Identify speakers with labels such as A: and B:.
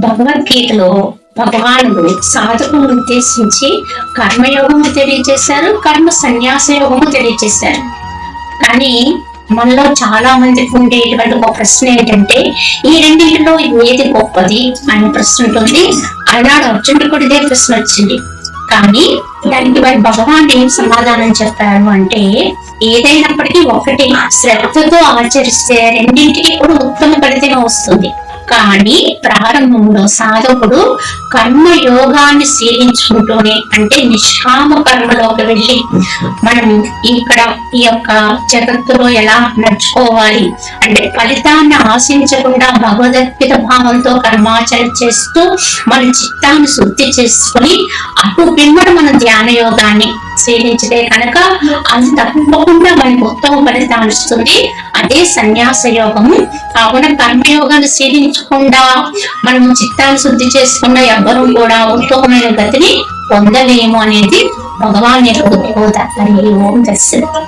A: భగవద్గీతలో భగవానుడు సాధకులను ఉద్దేశించి కర్మయోగము తెలియజేశారు, కర్మ సన్యాస యోగము తెలియజేశారు. కానీ మనలో చాలా మందికి ఉండేటువంటి ఒక ప్రశ్న ఏంటంటే, ఈ రెండింటిలో ఏది గొప్పది అనే ప్రశ్న ఉంటుంది. అలాడు అర్జునుడు కూడా ఇదే ప్రశ్న వచ్చింది. కానీ దానికి వారి భగవాన్ ఏం సమాధానం చెప్పారు అంటే, ఏదైనప్పటికీ ఒకటి శ్రద్ధతో ఆచరిస్తే రెండింటికి కూడా ఉత్తమ ఫలితం వస్తుంది. కానీ ప్రారంభంలో సాధకుడు కర్మ యోగాన్ని శీలించుకుంటూనే, అంటే నిష్కామ కర్మలోకి వెళ్ళి మనం ఇక్కడ ఈ యొక్క జగత్తులో ఎలా నడుచుకోవాలి అంటే ఫలితాన్ని ఆశించకుండా భగవద్గీత భావంతో కర్మాచరణ చేస్తూ మన చిత్తాన్ని శుద్ధి చేసుకుని అటు పిమ్మట మన ధ్యాన యోగాన్ని శీలించితే కనుక అది తప్పకుండా మనకు ఉత్తమ ఫలితాన్ని ఇస్తుంది. అదే సన్యాస యోగము. కావున కర్మయోగాన్ని శీలించకుండా మనం చిత్తాన్ని శుద్ధి చేసుకున్న ఎవ్వరూ కూడా ఉత్తమమైన గతిని పొందలేము అనేది భగవాన్ యొక్క ఉద్బోధ. ఓం దర్శనం.